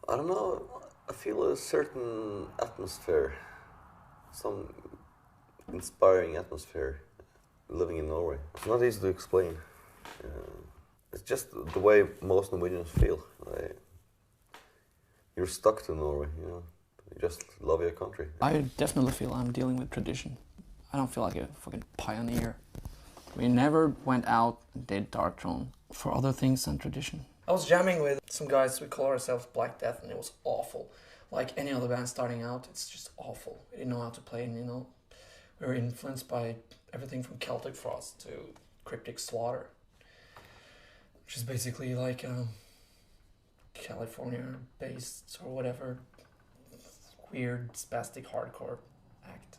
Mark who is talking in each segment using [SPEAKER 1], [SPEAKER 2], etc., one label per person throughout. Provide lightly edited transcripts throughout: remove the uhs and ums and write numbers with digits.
[SPEAKER 1] I don't know. I feel a certain atmosphere, some inspiring atmosphere, living in Norway. It's not easy to explain. Uh, it's just the way most Norwegians feel. You're stuck to Norway, you know. You just love your country.
[SPEAKER 2] I definitely feel I'm dealing with tradition. I don't feel like a fucking pioneer. We never went out and did Darkthrone for other things than tradition. I was jamming with some guys, we call ourselves Black Death, and it was awful. Like any other band starting out, it's just awful. We didn't know how to play, and we were influenced by everything from Celtic Frost to Cryptic Slaughter, which is basically like California-based or whatever weird spastic hardcore act.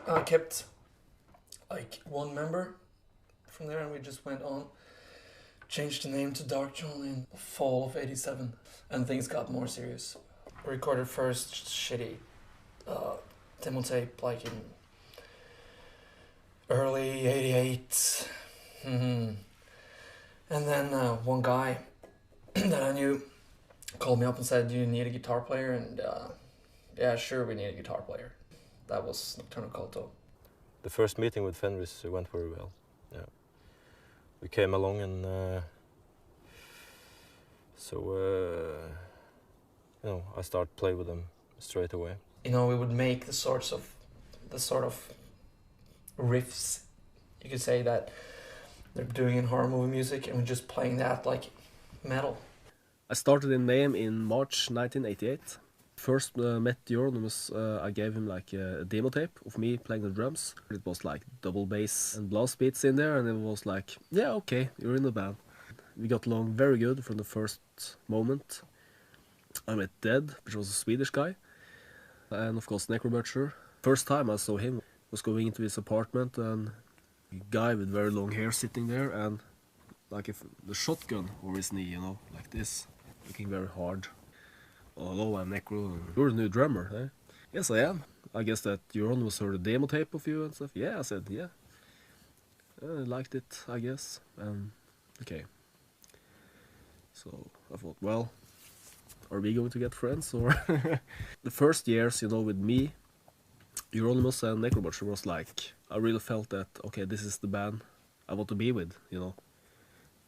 [SPEAKER 2] I kept like one member from there, and we just went on, changed the name to Darkthrone in the fall of '87, and things got more serious. We recorded first shitty demo tape like in early '88. And then one guy that I knew called me up and said, "Do you need a guitar player?" And yeah, sure, we need a guitar player. That was Nocturnal Culto.
[SPEAKER 3] The first meeting with Fenris went very well. Yeah, we came along, and I started playing with them straight away.
[SPEAKER 2] We would make the sort of riffs, you could say, that they're doing in horror movie music, and we're just playing that like metal.
[SPEAKER 4] I started in Mayhem in March 1988. First met Euronymous, I gave him like a demo tape of me playing the drums. It was like double bass and blast beats in there, and it was like, yeah, okay, you're in the band. We got along very good from the first moment. I met Dead, which was a Swedish guy, and of course Necrobutcher. First time I saw him was going into his apartment, and a guy with very long hair sitting there, and like if the shotgun over his knee, like this, looking very hard. Oh, hello, I'm Necro. You're the new drummer, eh? Yes, I am. I guess that Euronymous heard a demo tape of you and stuff. Yeah, I said, yeah. I liked it, I guess. Okay. So I thought, well, are we going to get friends, or? The first years, with me, Euronymous and Necrobutcher was like, I really felt that, okay, this is the band I want to be with,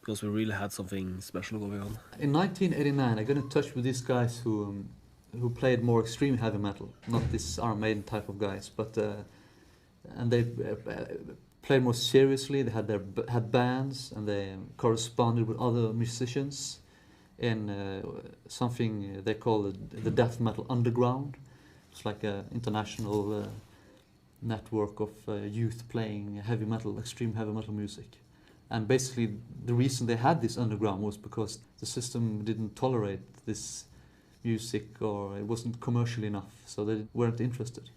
[SPEAKER 4] because we really had something special going on.
[SPEAKER 5] In 1989, I got in touch with these guys who played more extreme heavy metal, not this Iron Maiden type of guys, but and they played more seriously. They had bands, and they corresponded with other musicians in something they call the death metal underground. It's like an international network of youth playing heavy metal, extreme heavy metal music. And basically, the reason they had this underground was because the system didn't tolerate this music, or it wasn't commercial enough, so they weren't interested.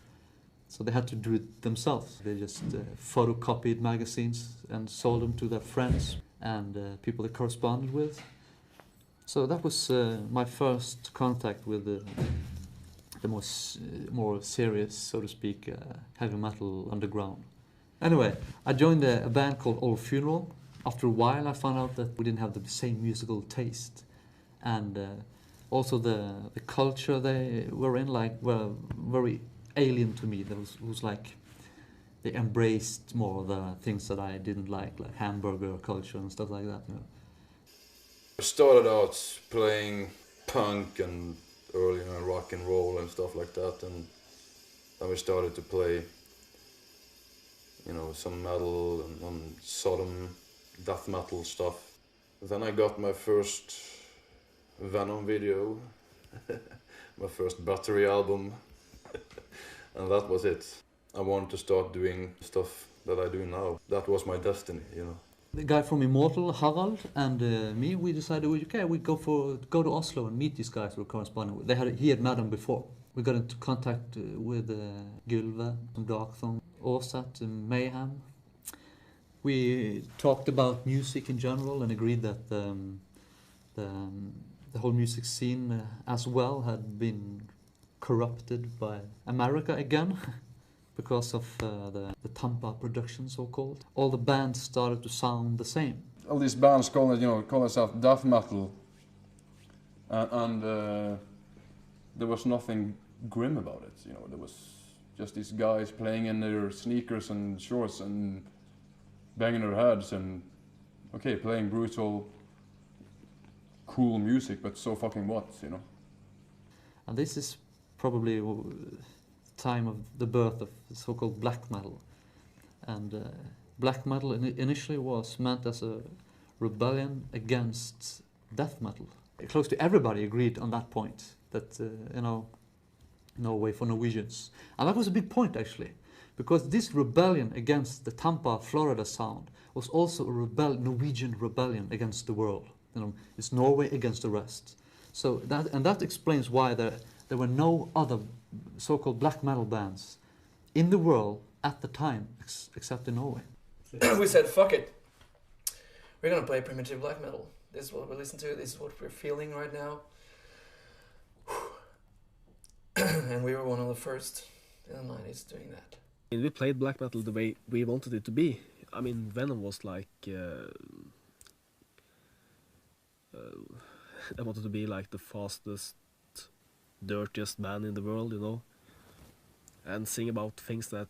[SPEAKER 5] So they had to do it themselves. They just photocopied magazines and sold them to their friends and people they corresponded with. So that was my first contact with the more serious, so to speak, heavy metal underground. Anyway, I joined a band called Old Funeral. After a while, I found out that we didn't have the same musical taste, and also the culture they were in, were very alien to me. There was like they embraced more of the things that I didn't like hamburger culture and stuff like that.
[SPEAKER 6] I started out playing punk and early rock and roll and stuff like that, and then we started to play some metal and Sodom death metal stuff. Then I got my first Venom video, my first Battery album, and that was it. I wanted to start doing stuff that I do now. That was my destiny,
[SPEAKER 5] The guy from Immortal, Harald, and me, we decided, okay, we go to Oslo and meet these guys we're corresponding with. He had met them before. We got into contact with Gylve from Darkthrone, Åsat and Mayhem. We talked about music in general and agreed that the whole music scene as well had been corrupted by America again because of the Tampa production, so-called. All the bands started to sound the same.
[SPEAKER 7] all these bands call themselves death metal, and there was nothing grim about it. There was just these guys playing in their sneakers and shorts and banging their heads and playing brutal, cool music, but so fucking what,
[SPEAKER 5] And this is probably the time of the birth of so-called black metal. And black metal initially was meant as a rebellion against death metal. Close to everybody agreed on that point, that, Norway for Norwegians. And that was a big point, actually, because this rebellion against the Tampa, Florida sound was also a Norwegian rebellion against the world. It's Norway against the rest. So that explains why there were no other so-called black metal bands in the world at the time, except in Norway.
[SPEAKER 2] We said, fuck it. We're gonna play primitive black metal. This is what we listen to, this is what we're feeling right now. And we were one of the first in the 90s doing that.
[SPEAKER 4] We played black metal the way we wanted it to be. I mean, Venom was like... I wanted to be like the fastest, dirtiest man in the world, and sing about things that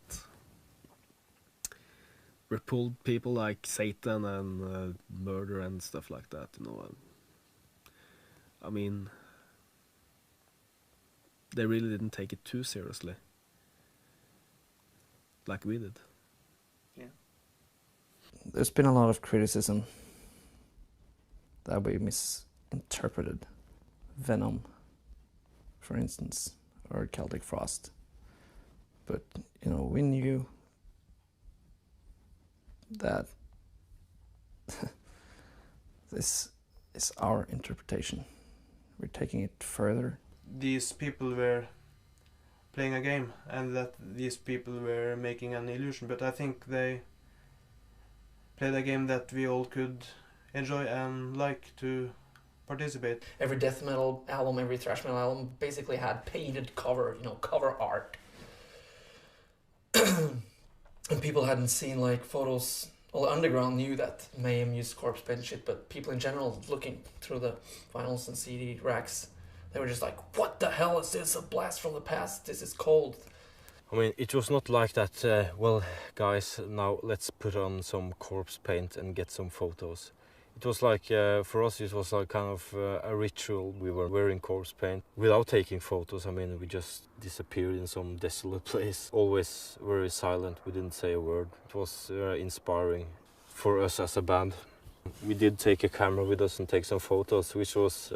[SPEAKER 4] repelled people like Satan and murder and stuff like that, I mean, they really didn't take it too seriously, like we did.
[SPEAKER 2] Yeah. There's been a lot of criticism that we misinterpreted Venom, for instance, or Celtic Frost. But, we knew that this is our interpretation. We're taking it further.
[SPEAKER 8] These people were playing a game and that these people were making an illusion, but I think they played a game that we all could enjoy and like to participate.
[SPEAKER 2] Every death metal album, every thrash metal album basically had painted cover, cover art. And people hadn't seen photos. Well, Underground knew that Mayhem used corpse paint shit, but people in general looking through the vinyls and CD racks, they were just like, what the hell is this? A blast from the past? This is cold.
[SPEAKER 3] I mean, it was not like that, well, guys, now let's put on some corpse paint and get some photos. It was like, for us, it was like kind of a ritual. We were wearing corpse paint without taking photos. I mean, we just disappeared in some desolate place. Always very silent, we didn't say a word. It was inspiring for us as a band. We did take a camera with us and take some photos, which was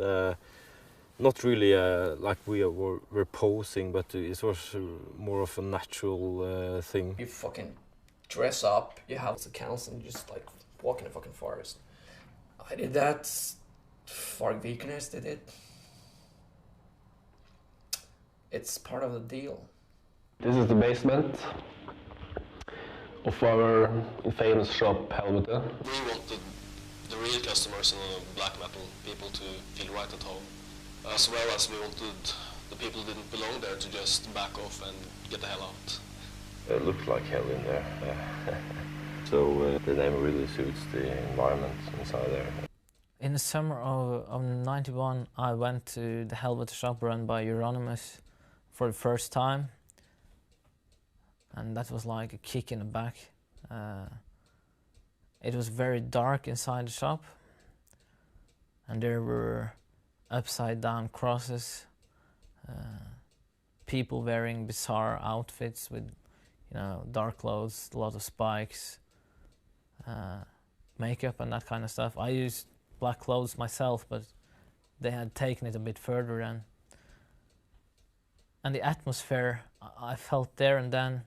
[SPEAKER 3] not really like we were posing, but it was more of a natural thing.
[SPEAKER 2] You fucking dress up, you have the candles and you just walk in the fucking forest. I did that, Varg Vikernes did it. It's part of the deal.
[SPEAKER 4] This is the basement of our famous shop, Helvete.
[SPEAKER 9] We wanted the real customers and the black metal people to feel right at home, as well as we wanted the people who didn't belong there to just back off and get the hell out.
[SPEAKER 1] It looked like hell in there. So the name really suits the environment inside there.
[SPEAKER 10] In the summer of 91, I went to the Helvete shop run by Euronymous for the first time. And that was like a kick in the back. It was very dark inside the shop. And there were upside down crosses. People wearing bizarre outfits with, dark clothes, a lot of spikes. Makeup and that kind of stuff. I used black clothes myself, but they had taken it a bit further then. And the atmosphere I felt there and then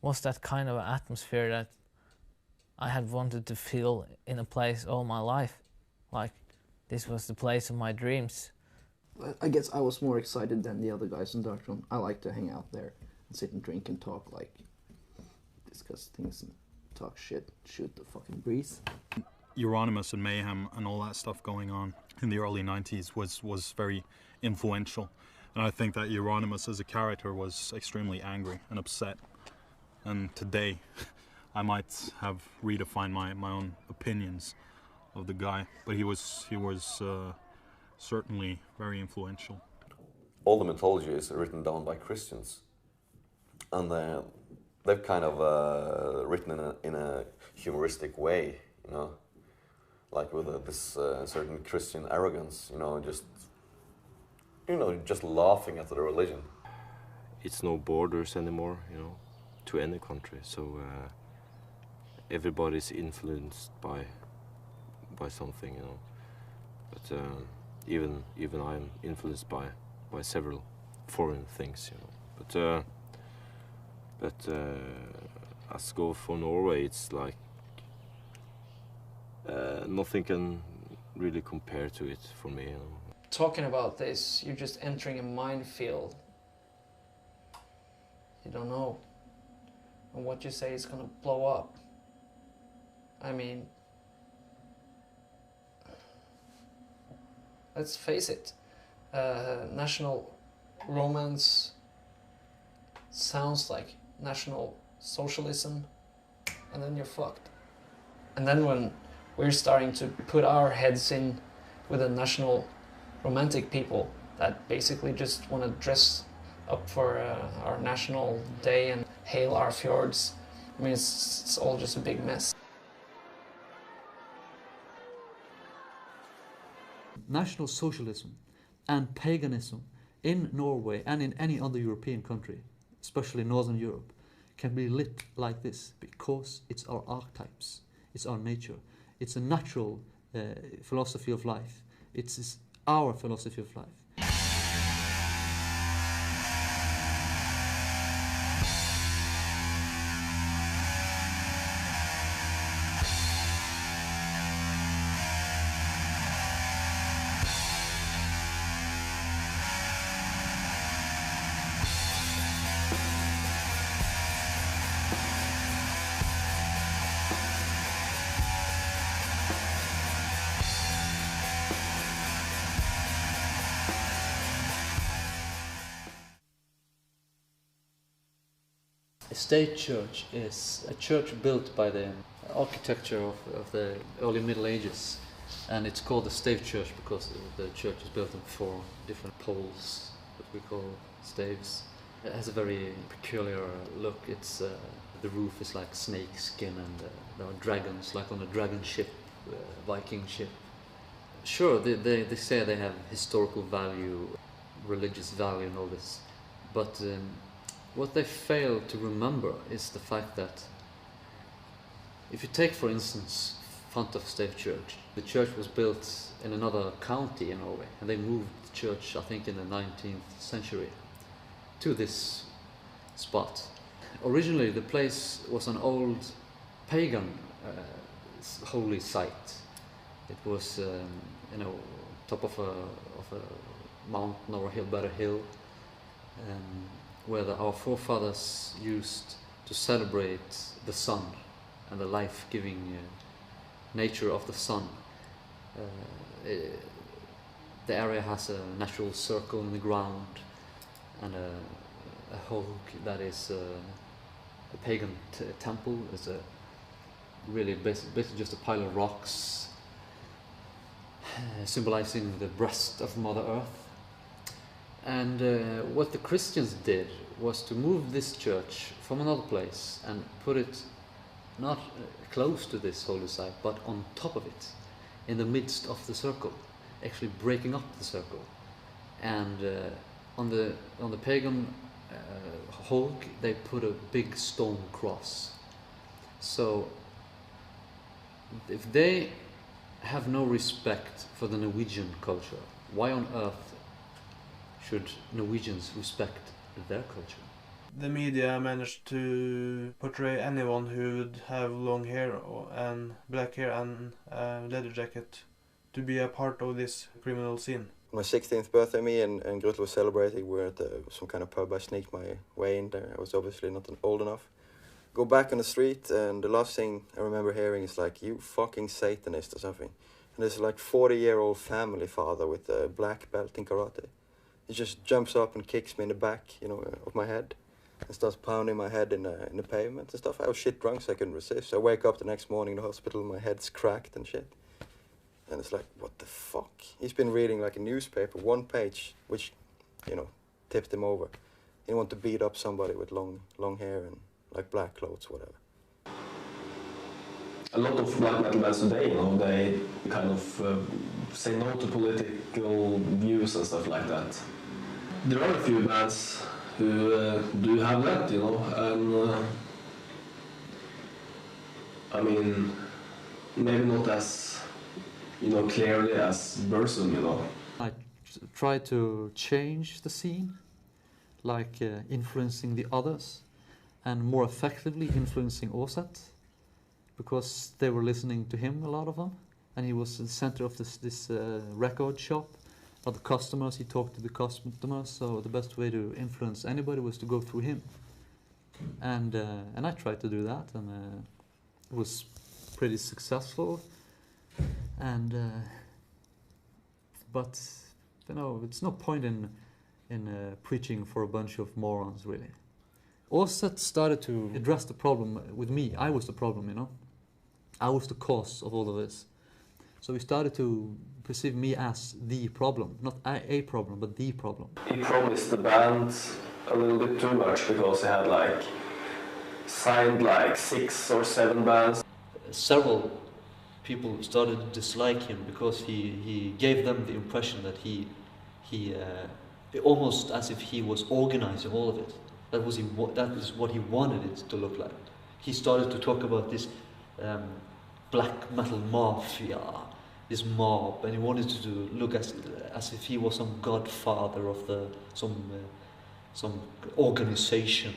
[SPEAKER 10] was that kind of atmosphere that I had wanted to feel in a place all my life. Like, this was the place of my dreams.
[SPEAKER 2] I guess I was more excited than the other guys in Darkthrone. I like to hang out there and sit and drink and talk, discuss things and talk shit, shoot the fucking breeze.
[SPEAKER 11] Euronymous and Mayhem and all that stuff going on in the early 90s was very influential. And I think that Euronymous as a character was extremely angry and upset. And today, I might have redefined my own opinions of the guy, but he was certainly very influential.
[SPEAKER 1] All the mythology is written down by Christians, and they've kind of written in a humoristic way, you know, like with this certain Christian arrogance, just laughing at the religion.
[SPEAKER 3] It's no borders anymore, to any country. So everybody's influenced by something, But even I'm influenced by several foreign things, But as go for Norway, it's like nothing can really compare to it for me.
[SPEAKER 2] Talking about this, you're just entering a minefield. You don't know. And what you say is gonna blow up. I mean, let's face it, national romance sounds like national socialism, and then you're fucked. And then when we're starting to put our heads in with the national romantic people that basically just want to dress up for our national day and hail our fjords, I mean, it's all just a big mess.
[SPEAKER 5] National socialism and paganism in Norway and in any other European country, especially Northern Europe, can be lit like this because it's our archetypes, it's our nature, it's a natural philosophy of life, it's our philosophy of life. A state church is a church built by the architecture of the early Middle Ages, and it's called a stave church because the church is built on 4 different poles that we call staves. It has a very peculiar look. It's the roof is like snake skin, and there are dragons, like on a dragon ship, Viking ship. Sure, they say they have historical value, religious value and all this, but what they fail to remember is the fact that if you take, for instance, Fantov Stave Church, the church was built in another county in Norway, and they moved the church, I think, in the 19th century to this spot. Originally, the place was an old pagan holy site. It was, top of a mountain or a hill, but a hill, where our forefathers used to celebrate the sun and the life-giving nature of the sun. The area has a natural circle in the ground and a hog that is a pagan temple. It's really basically just a pile of rocks symbolizing the breast of Mother Earth. And what the Christians did was to move this church from another place and put it not close to this holy site, but on top of it, in the midst of the circle, actually breaking up the circle. And on the pagan hog, they put a big stone cross. So if they have no respect for the Norwegian culture, why on earth should Norwegians respect their culture?
[SPEAKER 8] The media managed to portray anyone who would have long hair and black hair and a leather jacket to be a part of this criminal scene.
[SPEAKER 12] My 16th birthday, me and Grutle was celebrating. We were at some kind of pub. I sneaked my way in there. I was obviously not old enough. Go back on the street, and the last thing I remember hearing is like, "You fucking Satanist" or something. And there's like 40-year-old family father with a black belt in karate. He just jumps up and kicks me in the back, of my head. and starts pounding my head in the pavement and stuff. I was shit drunk, so I couldn't resist. So I wake up the next morning in the hospital, my head's cracked and shit. And it's like, what the fuck? He's been reading like a newspaper, one page, which, you know, tipped him over. He wanted to beat up somebody with long hair and like black clothes, whatever.
[SPEAKER 9] A lot of black metal bands today, you know, they kind of say no to political views and stuff like that. There are a few bands who do have that, you know, and I mean, maybe not as, you know, clearly as Burzum, you know.
[SPEAKER 5] I try to change the scene, like influencing the others, and more effectively influencing Åset, because they were listening to him, a lot of them, and he was the center of this record shop. Of the customers, he talked to the customers, so the best way to influence anybody was to go through him. And I tried to do that, and it was pretty successful. And but you know, it's no point in preaching for a bunch of morons, really. Åset started to address the problem with me. I was the problem, you know. I was the cause of all of this. So he started to perceive me as the problem, not a problem, but the problem.
[SPEAKER 9] He promised the band a little bit too much because he had like signed like 6 or 7 bands.
[SPEAKER 5] Several people started to dislike him because he gave them the impression that he almost as if he was organizing all of it. That is what he wanted it to look like. He started to talk about this black metal mafia, this mob, and he wanted to look as if he was some godfather of some organization,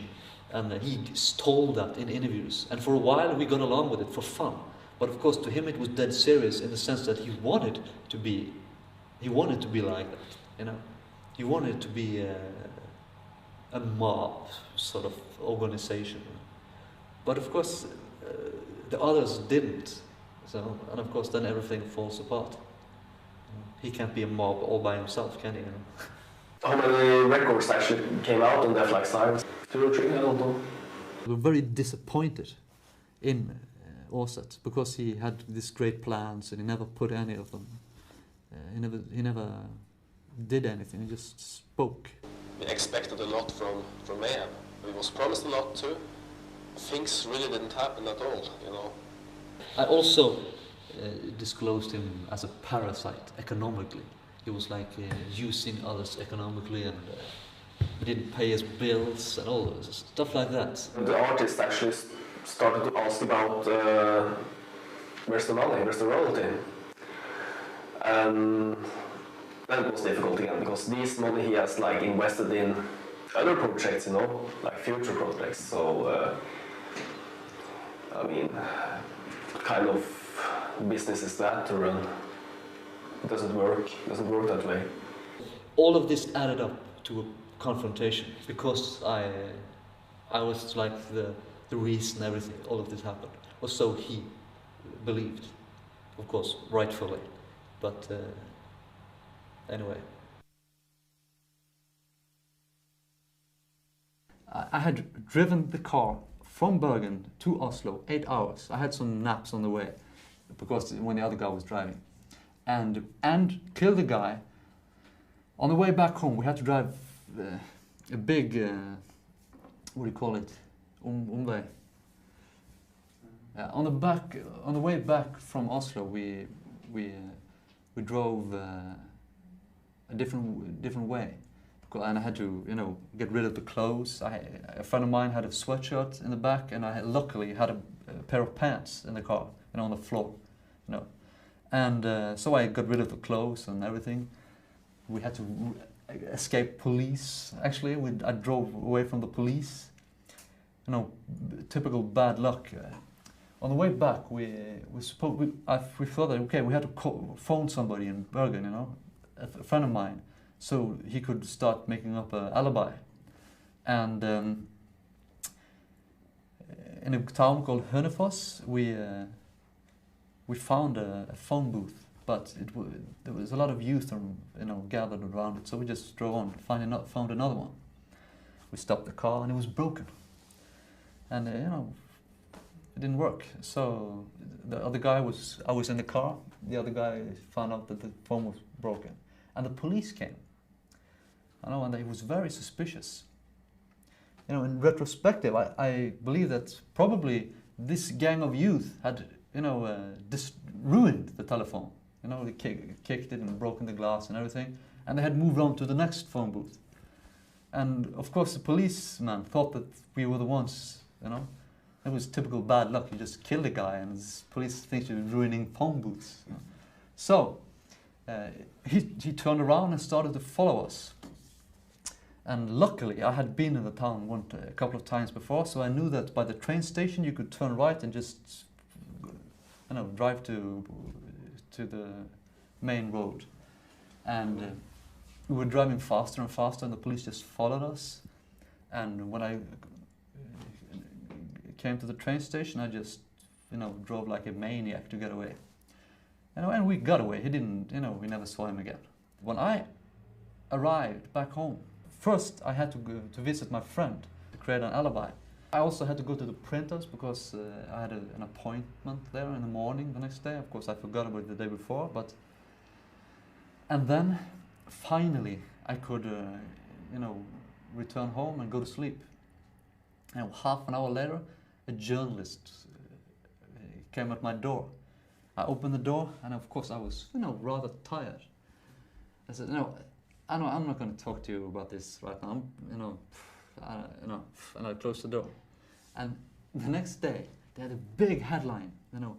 [SPEAKER 5] and he told that in interviews. And for a while we got along with it for fun, but of course to him it was dead serious in the sense that he wanted to be like that, you know. He wanted to be a mob sort of organization, but of course the others didn't. So, and of course then everything falls apart. He can't be a mob all by himself, can he? You know?
[SPEAKER 9] How many records actually came out on Death Like Science? 2 or 3, I don't know.
[SPEAKER 5] We were very disappointed in Åset because he had these great plans and he never put any of them. He never did anything. He just spoke.
[SPEAKER 9] We expected a lot from Mayhem. We was promised a lot too. Things really didn't happen at all, you know.
[SPEAKER 5] I also disclosed him as a parasite economically. He was like using others economically, and he didn't pay his bills and all this stuff like that.
[SPEAKER 9] The artist actually started to ask about where's the money, where's the royalty? And then it was difficult again because this money he has like invested in other projects, you know, like future projects. So I mean, what kind of business is that to run? It doesn't work that way.
[SPEAKER 5] All of this added up to a confrontation because I was like the reason everything, all of this happened, or so he believed, of course, rightfully, but anyway. I had driven the car from Bergen to Oslo, 8 hours. I had some naps on the way, because when the other guy was driving, and killed the guy. On the way back home, we had to drive a big, what do you call it, omvei. On the way back from Oslo, we drove a different way. And I had to, you know, get rid of the clothes. A friend of mine had a sweatshirt in the back, and I luckily had a pair of pants in the car, you know, on the floor, you know. And so I got rid of the clothes and everything. We had to escape police. Actually, I drove away from the police. You know, typical bad luck. On the way back, we thought that okay, we had to phone somebody in Bergen, you know, a friend of mine, so he could start making up an alibi. And in a town called Hønefoss, we found a phone booth, but there was a lot of youth, you know, gathered around it. So we just drove on, found another one. We stopped the car and it was broken. And you know, it didn't work. So the other guy was, I was in the car, the other guy found out that the phone was broken. And the police came. I know, and he was very suspicious. You know, in retrospective, I believe that probably this gang of youth had, you know, ruined the telephone. You know, they kicked it and broken the glass and everything. And they had moved on to the next phone booth. And of course the policeman thought that we were the ones, you know. It was typical bad luck. You just killed a guy and the police think you're ruining phone booths. You know? So he turned around and started to follow us. And luckily I had been in the town a couple of times before, so I knew that by the train station you could turn right and just, you know, drive to the main road. And we were driving faster and faster and the police just followed us. And when I came to the train station, I just, you know, drove like a maniac to get away. You know, and we got away. He didn't, you know, we never saw him again. When I arrived back home, first I had to go to visit my friend to create an alibi. I also had to go to the printers because I had an appointment there in the morning the next day. Of course, I forgot about it the day before, but... And then, finally, I could, you know, return home and go to sleep. And half an hour later, a journalist came at my door. I opened the door, and of course I was, you know, rather tired. I said, no, I'm not going to talk to you about this right now. You know, and I closed the door. And the next day, they had a big headline. You know,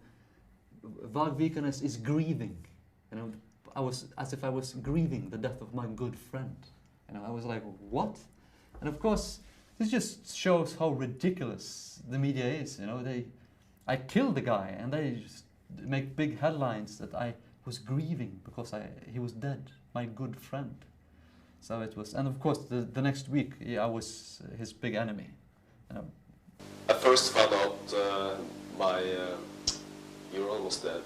[SPEAKER 5] Varg Vikernes is grieving. You know, I was as if I was grieving the death of my good friend. You know, I was like, what? And of course, this just shows how ridiculous the media is. You know, I killed the guy, and they just make big headlines that I was grieving because he was dead, my good friend. So it was, and of course, the next week, I was his big enemy. You know.
[SPEAKER 9] I first found out my Euron was dead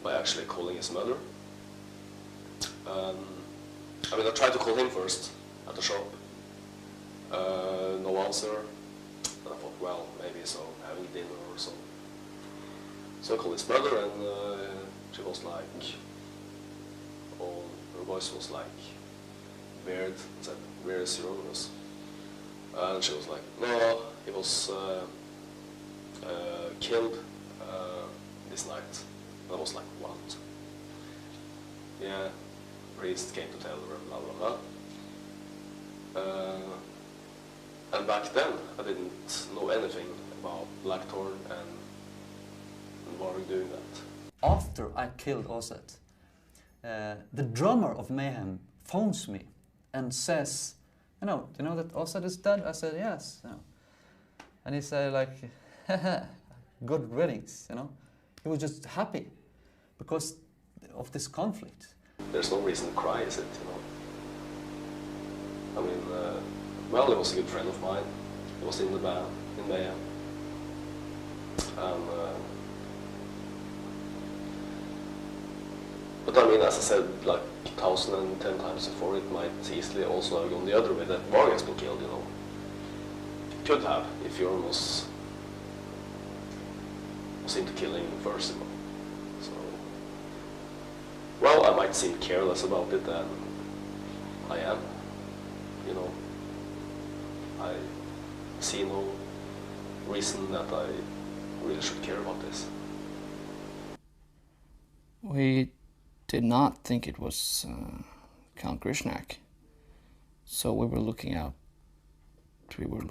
[SPEAKER 9] by actually calling his mother. I mean, I tried to call him first at the shop. No answer. And I thought, well, maybe he's having dinner or so. So I called his mother, and she was like, oh, her voice was like weird. Said, "Where is Euronymous?" And she was like, "No, he was killed this night." And I was like, "What?" Yeah, priest came to tell her, blah blah blah. And back then, I didn't know anything about Blackthorn and Varg doing that.
[SPEAKER 5] After I killed Ozet, the drummer of Mayhem phones me and says, you know that Ozet is dead? I said, yes. You know. And he said, like, good riddance, you know. He was just happy because of this conflict.
[SPEAKER 9] There's no reason to cry, is it, you know? I mean, well, he was a good friend of mine. He was in the band, in Mayhem. But I mean, as I said, like 1,010 times before, it might easily also have gone the other way, that Varg has been killed, you know. Could have, if Euron was into killing first, you know. So, well, I might seem careless about it, and I am, you know. I see no reason that I really should care about this.
[SPEAKER 2] We did not think it was Count Grishnak, so we were looking out. We were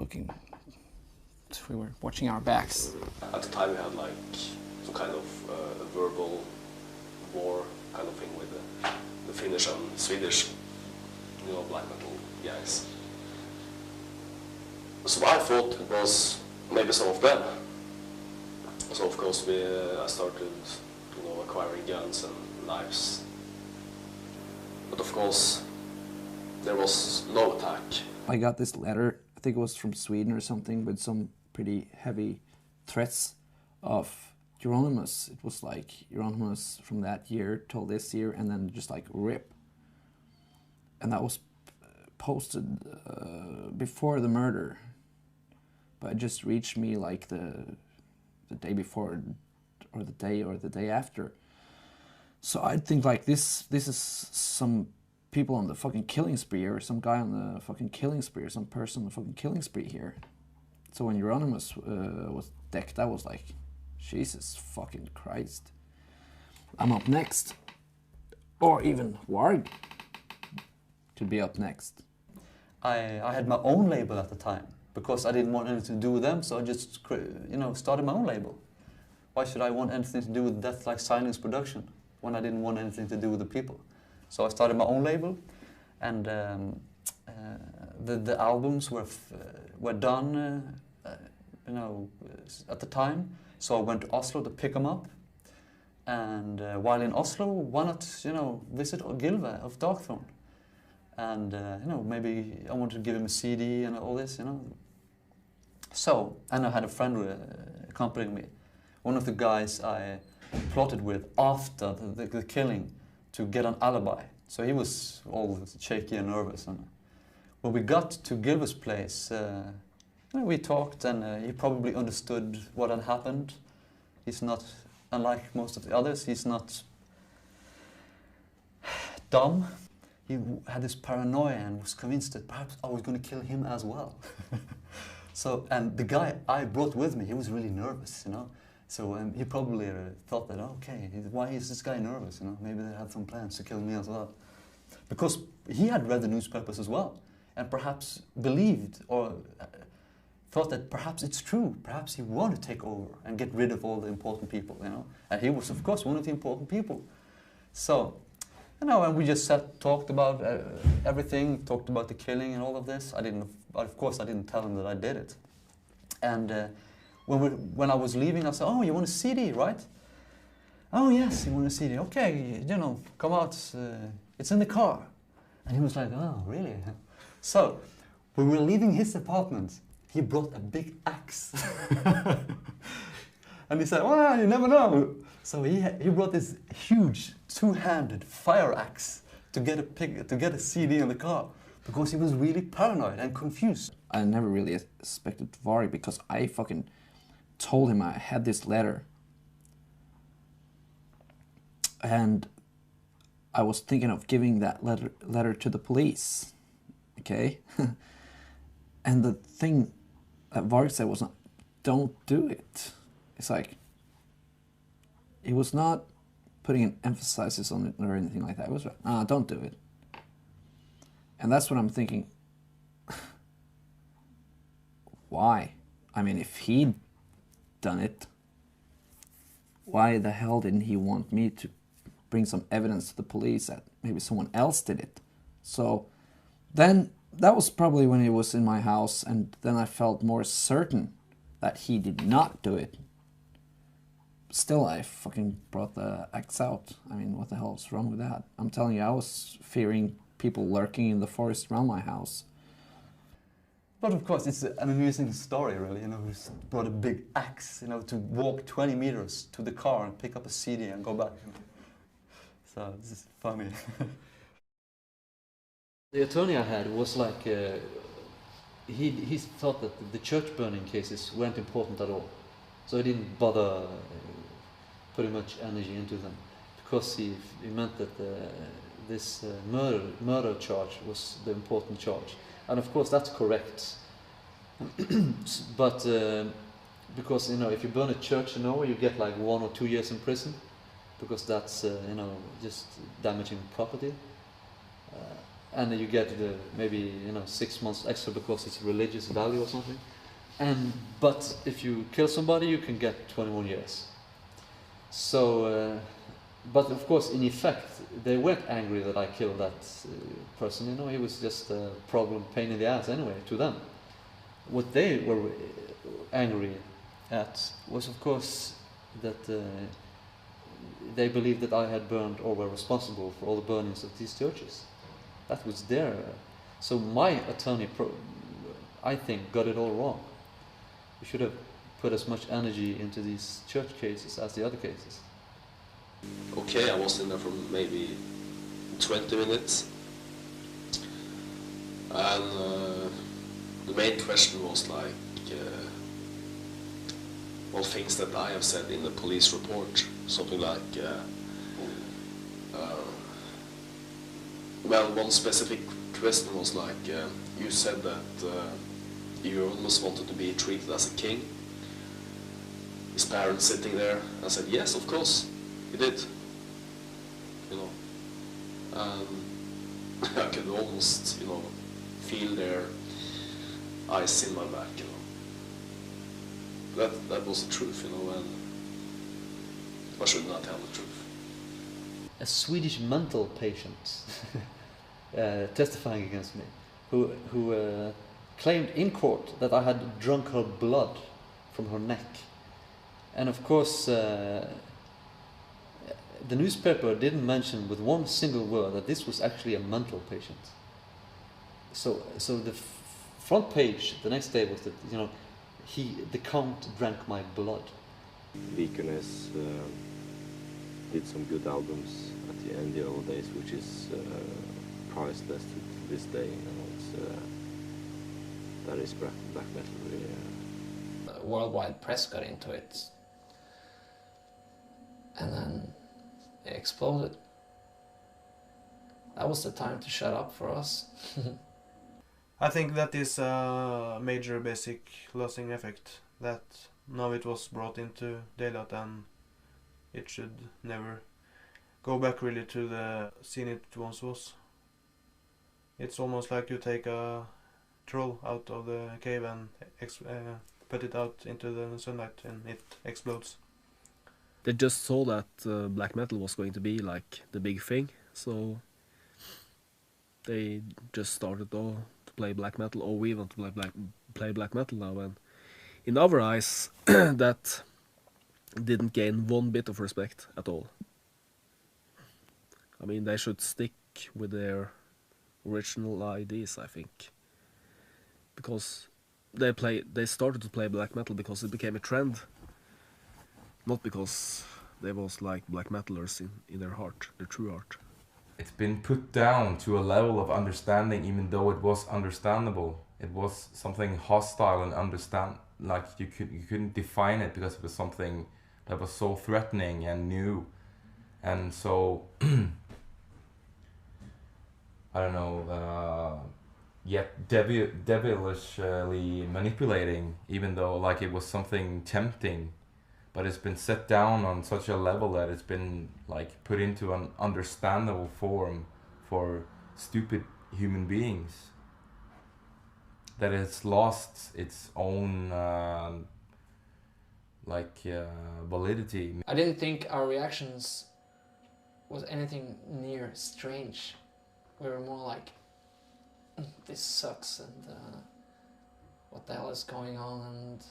[SPEAKER 2] watching our backs.
[SPEAKER 9] At the time we had like some kind of verbal war kind of thing with the Finnish and Swedish, you know, black metal guys. So I thought it was maybe some of them. So of course I started, you know, acquiring guns and knives. But of course there was no attack.
[SPEAKER 2] I got this letter, I think it was from Sweden or something, with some pretty heavy threats of Euronymous. It was like Euronymous from that year till this year, and then just like rip. And that was posted before the murder, but it just reached me like the day before, or the day after. So I think like this is some people on the fucking killing spree, or some guy on the fucking killing spree, or some person on the fucking killing spree here. So when Euronymous was decked, I was like, Jesus fucking Christ. I'm up next. Or even Varg could be up next.
[SPEAKER 5] I had my own label at the time, because I didn't want anything to do with them, so I just, started my own label. Why should I want anything to do with Death Like Silence production when I didn't want anything to do with the people? So I started my own label, and the albums were done, at the time. So I went to Oslo to pick them up, and while in Oslo, why not, visit Gylve of Darkthrone? And maybe I wanted to give him a CD and all this, So, and I had a friend accompanying me, one of the guys I plotted with after the killing to get an alibi. So he was all shaky and nervous. And when we got to Gylve's place, we talked, and he probably understood what had happened. He's not, unlike most of the others, he's not dumb. He had this paranoia and was convinced that perhaps I was going to kill him as well. So, and the guy I brought with me, he was really nervous, So he probably thought that, okay, why is this guy nervous? Maybe they had some plans to kill me as well. Because he had read the newspapers as well, and perhaps believed or thought that perhaps it's true. Perhaps he wanted to take over and get rid of all the important people, And he was, of course, one of the important people. So, and we just talked about everything, talked about the killing and all of this. Of course, I didn't tell him that I did it. And when I was leaving, I said, "Oh, you want a CD, right?" "Oh, yes, you want a CD. Okay, come out. It's in the car." And he was like, "Oh, really?" So, when we were leaving his apartment, he brought a big axe. And he said, "Well, you never know." So he brought this huge two-handed fire axe to get a CD in the car, because he was really paranoid and confused.
[SPEAKER 2] I never really expected Varg, because I fucking told him I had this letter, and I was thinking of giving that letter to the police, okay? And the thing that Varg said was, "Don't do it." It's like, he was not putting an emphasis on it or anything like that. It was like, "Don't do it." And that's what I'm thinking. Why? I mean, if he'd done it, why the hell didn't he want me to bring some evidence to the police that maybe someone else did it? So then that was probably when he was in my house, and then I felt more certain that he did not do it. Still, I fucking brought the axe out. I mean, what the hell is wrong with that? I'm telling you, I was fearing people lurking in the forest around my house.
[SPEAKER 5] But of course, it's an amusing story, really. He brought a big axe, to walk 20 meters to the car and pick up a CD and go back. So this is funny.
[SPEAKER 13] The attorney I had was like, he thought that the church burning cases weren't important at all. So he didn't bother putting much energy into them, because he meant that this murder charge was the important charge. And of course that's correct. But because if you burn a church in Norway, you get like 1 or 2 years in prison, because that's just damaging property. And then you get maybe 6 months extra because it's religious value or something. But if you kill somebody, you can get 21 years. So, but of course, in effect, they weren't angry that I killed that person. He was just a problem, pain in the ass anyway to them. What they were angry at was, of course, that they believed that I had burned or were responsible for all the burnings of these churches. That was their. So my attorney, I think, got it all wrong. We should have put as much energy into these church cases as the other cases.
[SPEAKER 9] Okay, I was in there for maybe 20 minutes. And the main question was like, well, things that I have said in the police report, something like, well, one specific question was like, you said that you almost wanted to be treated as a king. His parents sitting there. I said, yes, of course, he did. You know, I could almost, you know, feel their eyes in my back, you know. That was the truth, you know, and I should not tell the truth.
[SPEAKER 13] A Swedish mental patient testifying against me, who claimed in court that I had drunk her blood from her neck. And of course, the newspaper didn't mention with one single word that this was actually a mental patient. So the front page the next day was that, you know, the Count drank my blood.
[SPEAKER 14] Vikernes did some good albums at the end of the old days, which is priceless to this day. You know, it's that is black metal really.
[SPEAKER 2] The worldwide press got into it, and then it exploded. That was the time to shut up for us.
[SPEAKER 8] I think that is a major basic losing effect, that now it was brought into daylight and it should never go back really to the scene it once was. It's almost like you take a troll out of the cave and put it out into the sunlight and it explodes.
[SPEAKER 4] They just saw that black metal was going to be like the big thing, so they just started to play black metal. Oh, we want to play black metal now, and in our eyes, that didn't gain one bit of respect at all. I mean, they should stick with their original ideas, I think, because they started to play black metal because it became a trend, not because they was like black metalers in their heart, their true heart.
[SPEAKER 15] It's been put down to a level of understanding, even though it was understandable. It was something hostile and like you couldn't define it because it was something that was so threatening and new, and so I don't know, yet devilishly manipulating, even though like it was something tempting. But it's been set down on such a level that it's been like put into an understandable form for stupid human beings, that it's lost its own validity.
[SPEAKER 2] I didn't think our reactions was anything near strange. We were more like, this sucks, and what the hell is going on, and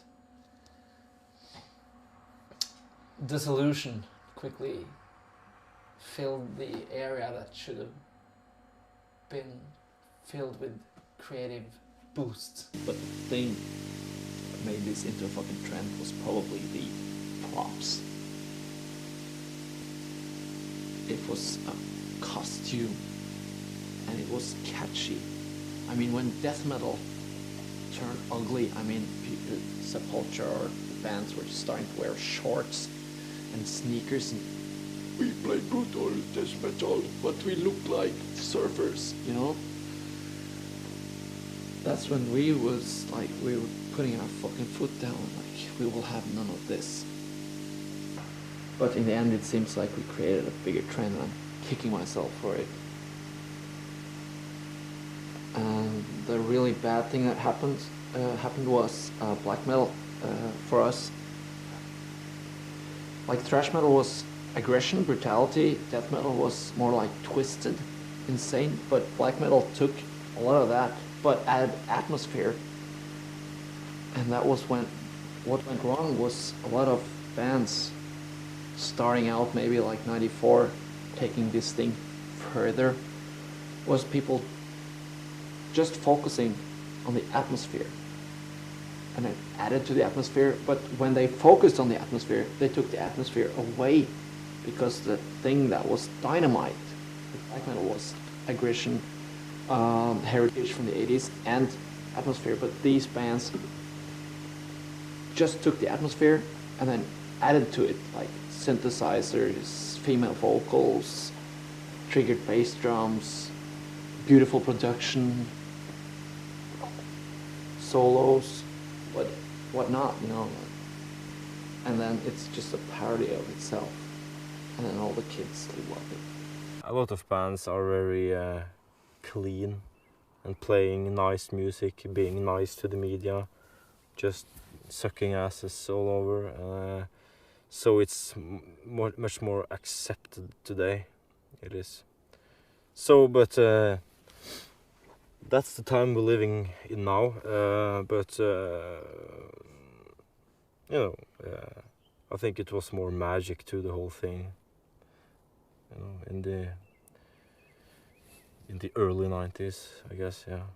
[SPEAKER 2] disillusion quickly filled the area that should have been filled with creative boosts. But the thing that made this into a fucking trend was probably the props. It was a costume and it was catchy. I mean, when death metal turned ugly, I mean, Sepultura or bands were starting to wear shorts and sneakers, and we play brutal death metal, but we look like surfers, you know? That's when we were putting our fucking foot down, like, we will have none of this. But in the end, it seems like we created a bigger trend, and I'm kicking myself for it. And the really bad thing that happened was black metal for us. Like, thrash metal was aggression, brutality. Death metal was more like twisted, insane. But black metal took a lot of that, but added atmosphere. And that was when what went wrong was a lot of bands starting out, maybe like 94, taking this thing further, was people just focusing on the atmosphere. And it added to the atmosphere, but when they focused on the atmosphere, they took the atmosphere away, because the thing that was dynamite with black metal was aggression, heritage from the 80s and atmosphere, but these bands just took the atmosphere and then added to it, like synthesizers, female vocals, triggered bass drums, beautiful production, solos, whatnot, you know. And then it's just a parody of itself. And then all the kids, they love it.
[SPEAKER 3] A lot of bands are very clean and playing nice music, being nice to the media, just sucking asses all over. So it's much more accepted today. It is. So, but that's the time we're living in now. You know, I think it was more magic to the whole thing. You know, in the early 90s, I guess, yeah.